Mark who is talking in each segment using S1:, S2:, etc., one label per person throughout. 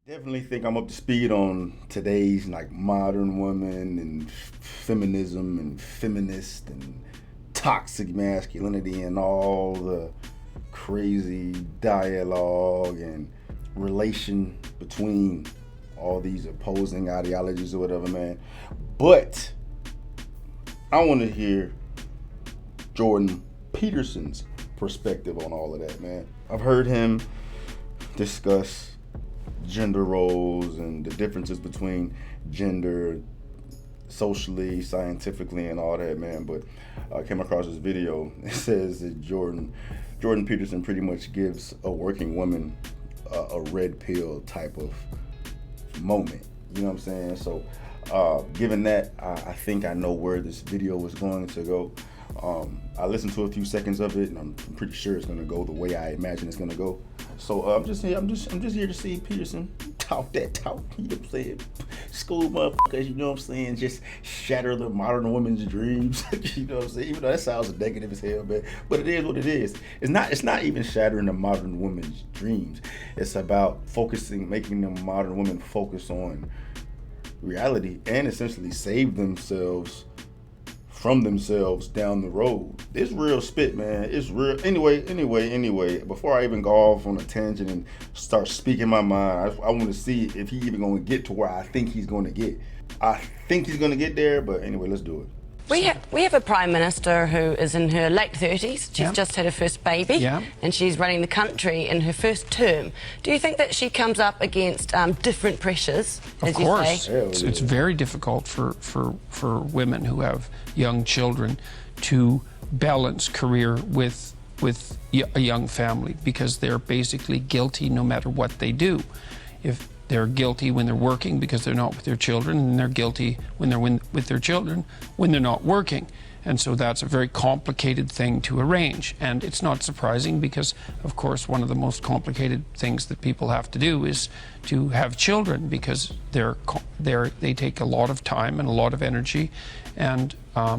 S1: Definitely think I'm up to speed on today's like modern women and feminism and feminist and toxic masculinity and all the crazy dialogue and relation between all these opposing ideologies or whatever, man. But I want to hear Jordan Peterson's perspective on all of that, man. I've heard him discuss gender roles and the differences between gender socially, scientifically, and all that, man. But I came across this video. It says that Jordan Peterson pretty much gives a working woman a red pill type of moment. You know what I'm saying? So given that, I think I know where this video was going to go. I listened to a few seconds of it, and I'm pretty sure it's going to go the way I imagine it's going to go. So I'm just here to see Peterson talk that talk. You know what I'm saying? School motherfuckers, you know what I'm saying? Just shatter the modern woman's dreams. You know what I'm saying? Even though that sounds negative as hell, man. But it is what it is. It's not even shattering the modern woman's dreams. It's about making the modern woman focus on reality and essentially save themselves from themselves down the road. It's real spit, man. It's real. Anyway, before I even go off on a tangent and start speaking my mind, I want to see if he even going to get to where I think he's going to get. I think he's going to get there, but anyway, let's do it.
S2: We have a Prime Minister who is in her late 30s. She's just had her first baby, and she's running the country in her first term. Do you think that she comes up against different pressures, as
S3: Of course.
S2: you say?
S3: It's very difficult for women who have young children to balance career with a young family, because they're basically guilty no matter what they do. If they're guilty when they're working because they're not with their children, and they're guilty when they're with their children when they're not working. And so that's a very complicated thing to arrange. And it's not surprising because, of course, one of the most complicated things that people have to do is to have children, because they take a lot of time and a lot of energy and a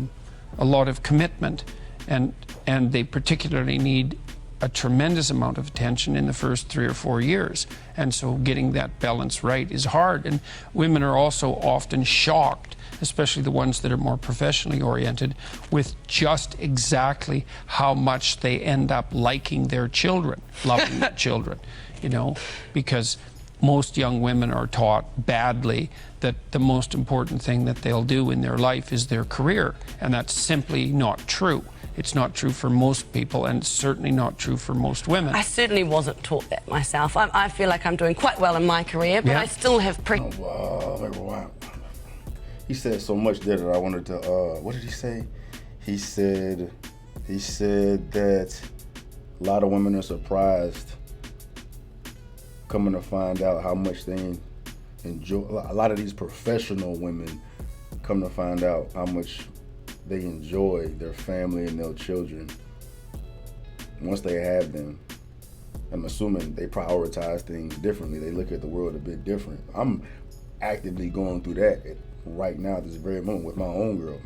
S3: lot of commitment. And they particularly need a tremendous amount of attention in the first 3 or 4 years. And so getting that balance right is hard. And women are also often shocked, especially the ones that are more professionally oriented, with just exactly how much they end up liking their children, loving their children, you know, because most young women are taught badly that the most important thing that they'll do in their life is their career. And that's simply not true. It's not true for most people, and it's certainly not true for most women.
S2: I certainly wasn't taught that myself. I feel like I'm doing quite well in my career, but I still have
S1: He said so much there that I wanted to, what did he say? He said that a lot of women are surprised coming to find out how much they enjoy. A lot of these professional women come to find out how much they enjoy their family and their children once they have them. I'm assuming they prioritize things differently. They look at the world a bit different. I'm actively going through that right now, this very moment, with my own girl.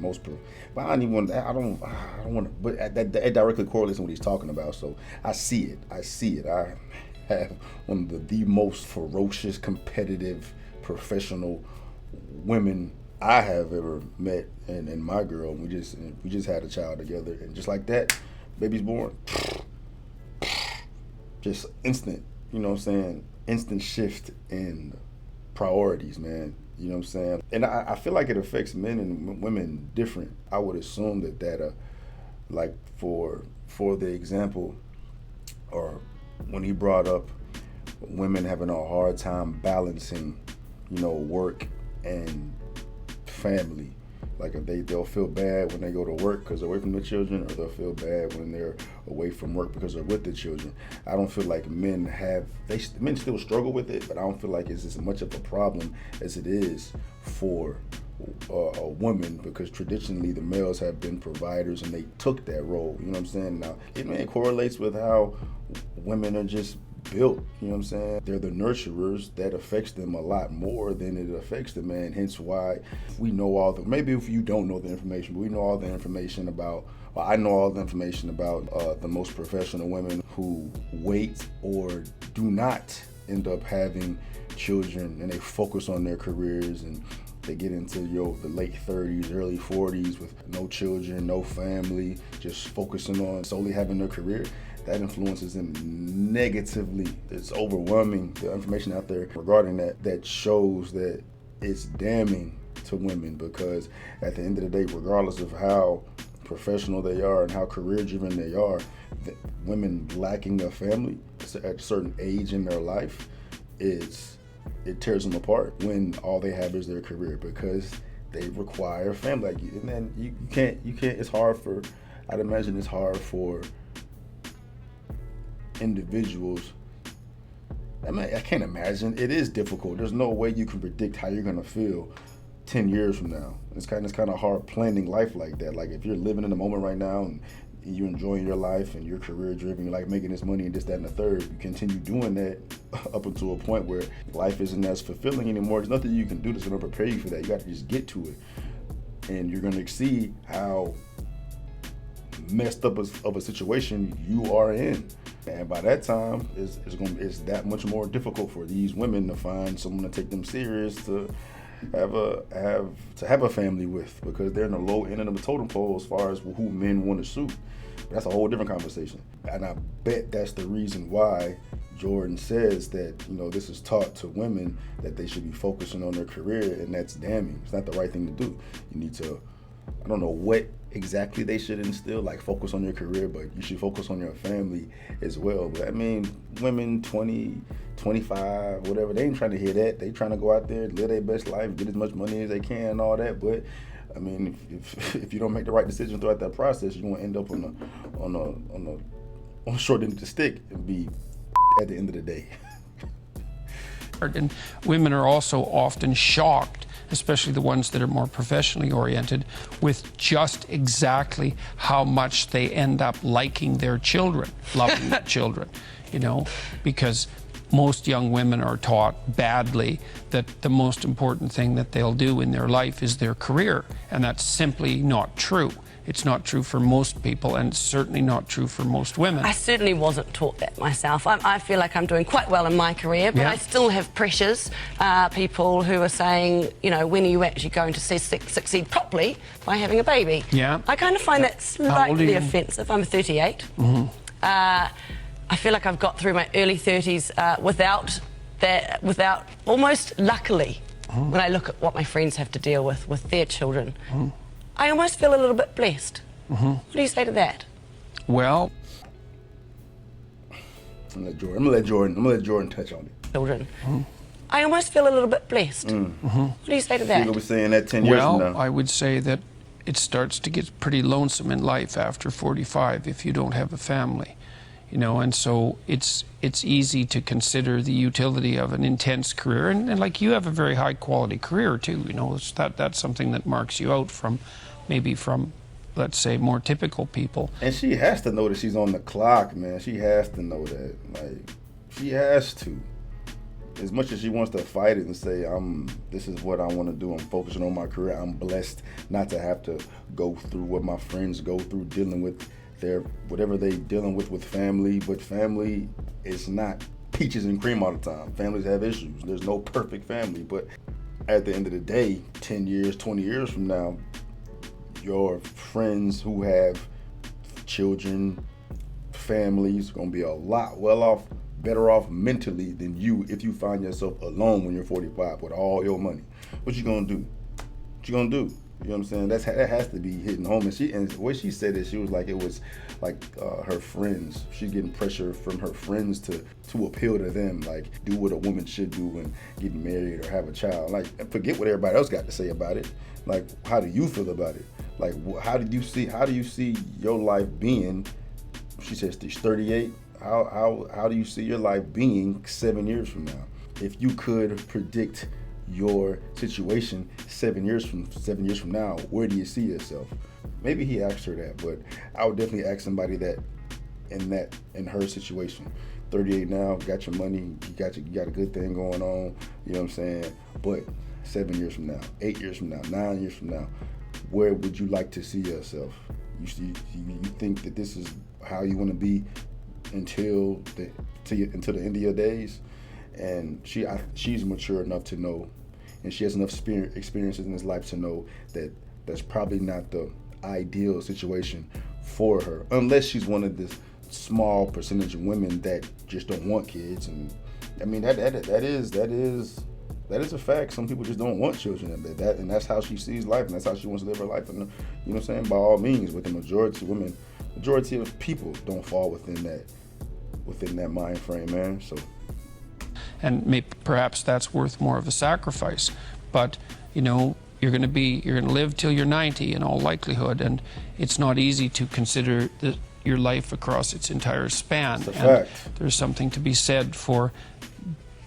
S1: But I don't even want. I don't want to. But that directly correlates with what he's talking about. So I see it. I have one of the most ferocious, competitive, professional women I have ever met, and my girl. We just had a child together, and just like that, baby's born. Just instant, you know what I'm saying? Instant shift in priorities, man. You know what I'm saying? And I feel like it affects men and women different. I would assume that like for the example, or when he brought up women having a hard time balancing, you know, work and family. Like they'll feel bad when they go to work because they're away from the children, or they'll feel bad when they're away from work because they're with the children. I don't feel like men still struggle with it, but I don't feel like it's as much of a problem as it is for a woman, because traditionally the males have been providers and they took that role. You know what I'm saying? Now it correlates with how women are just built, you know what I'm saying? They're the nurturers. That affects them a lot more than it affects the man, hence why we know maybe if you don't know the information, but we know all the information about, well, I know all the information about the most professional women who wait or do not end up having children and they focus on their careers and they get into the late 30s, early 40s with no children, no family, just focusing on solely having their career, that influences them negatively. It's overwhelming, the information out there regarding that shows that it's damning to women, because at the end of the day, regardless of how professional they are and how career-driven they are, women lacking a family at a certain age in their life, it tears them apart when all they have is their career, because they require a family. And then you can't, it's hard for, I'd imagine it's hard for individuals. I mean, I can't imagine. It is difficult. There's no way you can predict how you're gonna feel 10 years from now. It's kind of hard planning life like that. Like if you're living in the moment right now and you're enjoying your life and you're career driven, you're like making this money and this, that, and the third, you continue doing that up until a point where life isn't as fulfilling anymore. There's nothing you can do that's gonna prepare you for that. You got to just get to it. And you're gonna see how messed up of a situation you are in. And by that time, it's that much more difficult for these women to find someone to take them serious, to have a family with, because they're in the low end of the totem pole as far as who men want to suit. That's a whole different conversation. And I bet that's the reason why Jordan says that, this is taught to women, that they should be focusing on their career, and that's damning. It's not the right thing to do. You need to, I don't know what exactly they should instill, like focus on your career, but you should focus on your family as well. But I mean, women 20, 25, whatever, they ain't trying to hear that. They trying to go out there, live their best life, get as much money as they can and all that. But I mean, if you don't make the right decision throughout that process, you're gonna end up on a short end of the stick and be at the end of the day.
S3: And women are also often shocked, especially the ones that are more professionally oriented, with just exactly how much they end up liking their children, loving their children, because most young women are taught badly that the most important thing that they'll do in their life is their career, and that's simply not true. It's not true for most people, and it's certainly not true for most women.
S2: I certainly wasn't taught that myself. I feel like I'm doing quite well in my career, but I still have pressures. People who are saying, when are you actually going to succeed properly by having a baby?
S3: Yeah.
S2: I kind of find that slightly offensive. I'm 38. Mm-hmm. I feel like I've got through my early 30s without almost luckily, when I look at what my friends have to deal with their children. I almost feel a little bit blessed. What do you say to that?
S3: Well,
S1: I'm gonna let Jordan touch on it.
S2: Children. I almost feel a little bit blessed. What do you say to that?
S1: You're gonna be saying that 10 years from now.
S3: Well, I would say that it starts to get pretty lonesome in life after 45 if you don't have a family. And so it's easy to consider the utility of an intense career, and like you have a very high quality career too. That's something that marks you out from let's say more typical people.
S1: And she has to know that she's on the clock, man. She has to know that. Like, she has to. As much as she wants to fight it and say, this is what I want to do, I'm focusing on my career, I'm blessed not to have to go through what my friends go through dealing with whatever they dealing with family. But family is not peaches and cream all the time. Families have issues. There's no perfect family. But at the end of the day, 10 years, 20 years from now, your friends who have children, families, are going to be a lot better off mentally than you if you find yourself alone when you're 45 with all your money. What you going to do? What you going to do? You know what I'm saying? that has to be hitting home. And the way she said it, she was like, it was like her friends. She's getting pressure from her friends to appeal to them, like do what a woman should do when getting married or have a child. Like, forget what everybody else got to say about it. Like, how do you feel about it? Like, how do you see your life being? She says she's 38. How do you see your life being 7 years from now? If you could predict your situation 7 years from now, where do you see yourself? Maybe he asked her that, but I would definitely ask somebody that in her situation. 38 now, got your money, you got a good thing going on, you know what I'm saying? But 7 years from now, 8 years from now, 9 years from now, where would you like to see yourself? You think that this is how you want to be until the end of your days? And she's mature enough to know, and she has enough experiences in this life to know that that's probably not the ideal situation for her, unless she's one of this small percentage of women that just don't want kids. And I mean that is a fact. Some people just don't want children, and that's how she sees life, and that's how she wants to live her life. And you know what I'm saying? By all means, but the majority of people don't fall within that mind frame, man. So,
S3: and perhaps that's worth more of a sacrifice. But you know, you're going to live till you're 90 in all likelihood, and it's not easy to consider your life across its entire span.
S1: It's a
S3: and
S1: fact.
S3: There's something to be said for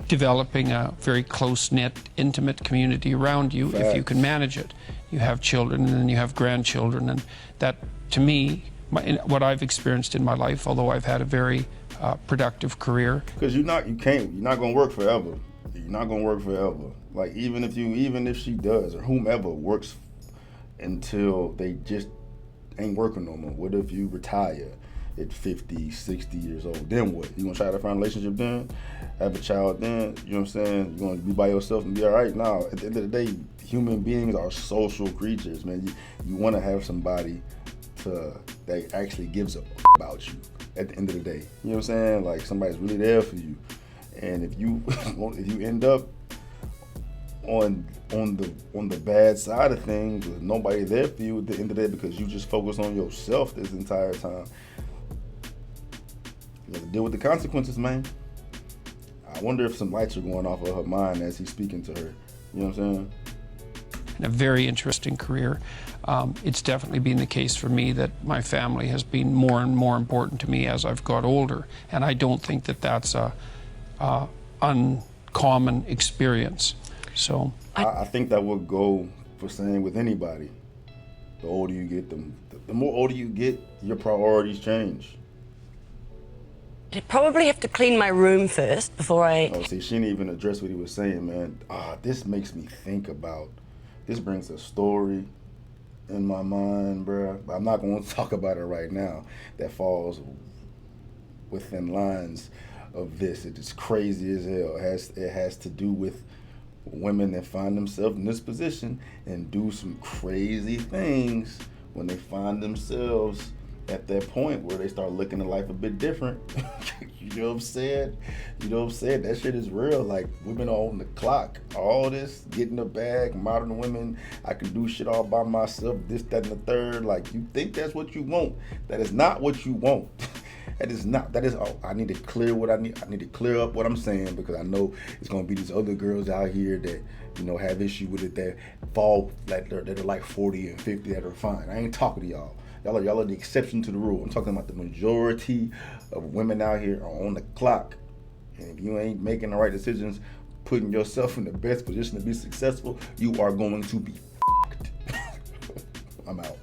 S3: developing a very close-knit, intimate community around you.
S1: Facts.
S3: If you can manage it. You have children, and then you have grandchildren, and that, to me, what I've experienced in my life, although I've had a very productive career.
S1: Because you're not gonna work forever. You're not gonna work forever. Like even if she does, or whomever works until they just ain't working no more. What if you retire at 50, 60 years old? Then what? You gonna try to find a relationship then? Have a child then? You know what I'm saying? You gonna be by yourself and be all right? No. At the end of the day, human beings are social creatures, man. You want to have somebody that actually gives a about you at the end of the day. You know what I'm saying? Like somebody's really there for you. And if you end up on the bad side of things, with nobody there for you at the end of the day because you just focus on yourself this entire time, you have to deal with the consequences, man. I wonder if some lights are going off of her mind as he's speaking to her. You know what I'm saying?
S3: And a very interesting career. It's definitely been the case for me that my family has been more and more important to me as I've got older, and I don't think that that's a uncommon experience. So
S1: I think that would go for saying with anybody. The older you get, the more older you get, your priorities change.
S2: I'd probably have to clean my room first before I...
S1: Oh, see, she didn't even address what he was saying, man. This makes me think about, this brings a story in my mind, bruh. I'm not going to talk about it right now. That falls within lines of this. It's crazy as hell. It has to do with women that find themselves in this position and do some crazy things when they find themselves at that point where they start looking at life a bit different. You know what I'm saying? That shit is real. Like, women are on the clock. All this, get in the bag, modern women, I can do shit all by myself, this, that, and the third. Like, you think that's what you want. That is not what you want. I need to clear what I need. I need to clear up what I'm saying, because I know it's gonna be these other girls out here that, you know, have issue with it, that fall, like that are like 40 and 50 that are fine. I ain't talking to y'all. Y'all are the exception to the rule. I'm talking about the majority of women out here are on the clock. And if you ain't making the right decisions, putting yourself in the best position to be successful, you are going to be fucked. I'm out.